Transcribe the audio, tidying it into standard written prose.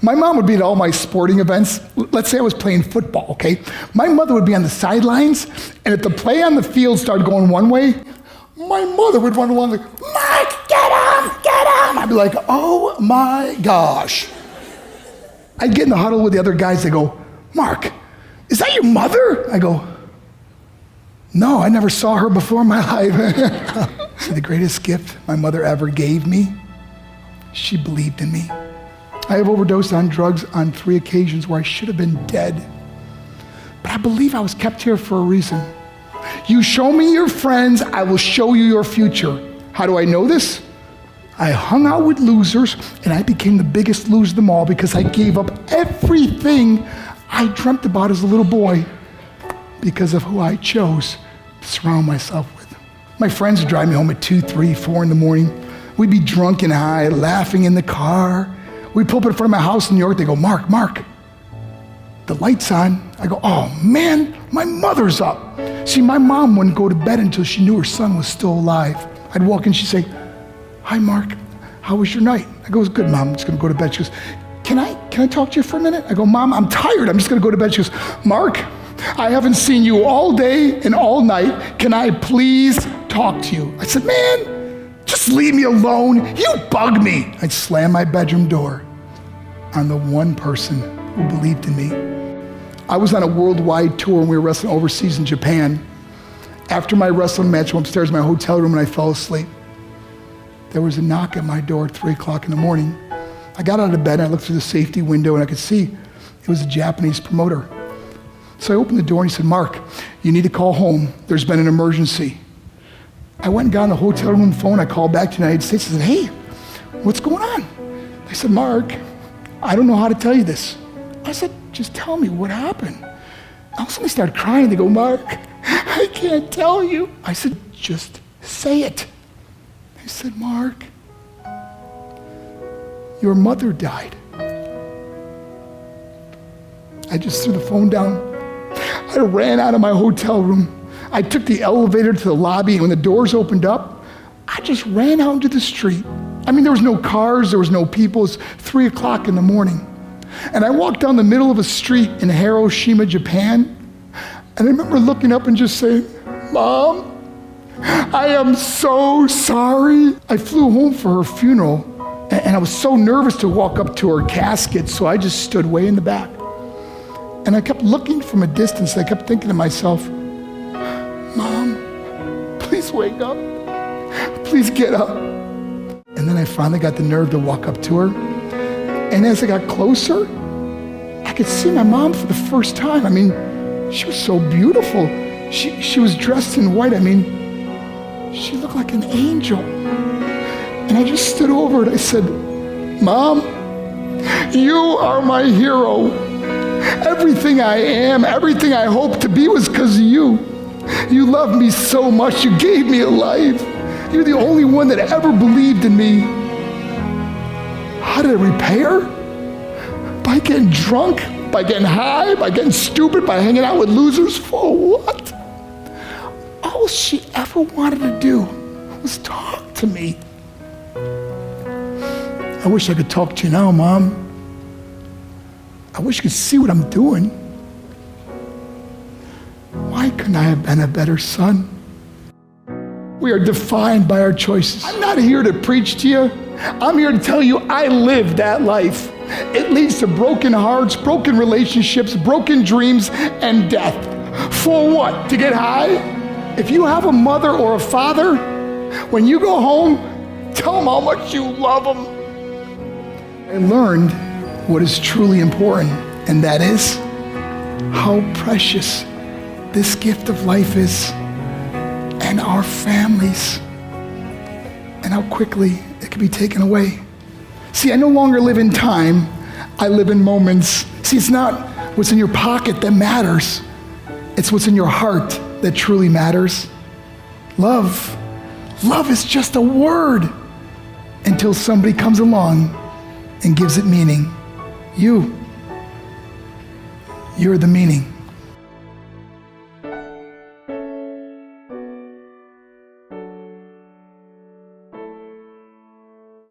My mom would be at all my sporting events. Let's say I was playing football, okay? My mother would be on the sidelines, and if the play on the field started going one way, my mother would run along like, Mark, get him! I'd be like, oh my gosh. I'd get in the huddle with the other guys. They go, Mark, is that your mother? I go, no, I never saw her before in my life. See, the greatest gift my mother ever gave me, she believed in me. I have overdosed on drugs on 3 occasions where I should have been dead. But I believe I was kept here for a reason. You show me your friends, I will show you your future. How do I know this? I hung out with losers, and I became the biggest loser of them all because I gave up everything I dreamt about as a little boy because of who I chose to surround myself with. My friends would drive me home at 2, 3, 4 in the morning. We'd be drunk and high, laughing in the car. We'd pull up in front of my house in New York. They go, Mark, the light's on. I go, oh man, my mother's up. See, my mom wouldn't go to bed until she knew her son was still alive. I'd walk in, she'd say, hi, Mark, how was your night? I go, it's good, Mom, I'm just gonna go to bed. She goes, can I talk to you for a minute? I go, Mom, I'm tired, I'm just gonna go to bed. She goes, Mark, I haven't seen you all day and all night. Can I please talk to you? I said, man, just leave me alone. You bug me. I'd slam my bedroom door on the one person who believed in me. I was on a worldwide tour and we were wrestling overseas in Japan. After my wrestling match, I went upstairs in my hotel room and I fell asleep. There was a knock at my door at 3 o'clock in the morning. I got out of bed and I looked through the safety window and I could see it was a Japanese promoter. So I opened the door and he said, Mark, you need to call home. There's been an emergency. I went and got on the hotel room phone. I called back to the United States. I said, hey, what's going on? They said, Mark, I don't know how to tell you this. I said, just tell me what happened. All of a sudden they started crying. They go, Mark, I can't tell you. I said, just say it. They said, Mark, your mother died. I just threw the phone down. I ran out of my hotel room. I took the elevator to the lobby, and when the doors opened up, I just ran out into the street. I mean, there was no cars, there was no people. It was 3 o'clock in the morning. And I walked down the middle of a street in Hiroshima, Japan, and I remember looking up and just saying, Mom, I am so sorry. I flew home for her funeral, and I was so nervous to walk up to her casket, so I just stood way in the back. And I kept looking from a distance. I kept thinking to myself, Mom, please wake up. Please get up. And then I finally got the nerve to walk up to her. And as I got closer, I could see my mom for the first time. I mean, she was so beautiful. She was dressed in white. I mean, she looked like an angel. And I just stood over it. I said, Mom, you are my hero. Everything I am, everything I hope to be was because of you. You loved me so much, you gave me a life. You're the only one that ever believed in me. How did I repay her? By getting drunk, by getting high, by getting stupid, by hanging out with losers? For what? All she ever wanted to do was talk to me. I wish I could talk to you now, Mom. I wish you could see what I'm doing. Why couldn't I have been a better son? We are defined by our choices. I'm not here to preach to you. I'm here to tell you I lived that life. It leads to broken hearts, broken relationships, broken dreams, and death. For what? To get high? If you have a mother or a father, when you go home, tell them how much you love them. I learned what is truly important, and that is how precious this gift of life is, and our families, and how quickly it can be taken away. See, I no longer live in time, I live in moments. See, it's not what's in your pocket that matters, it's what's in your heart that truly matters. Love is just a word until somebody comes along and gives it meaning. You're the meaning.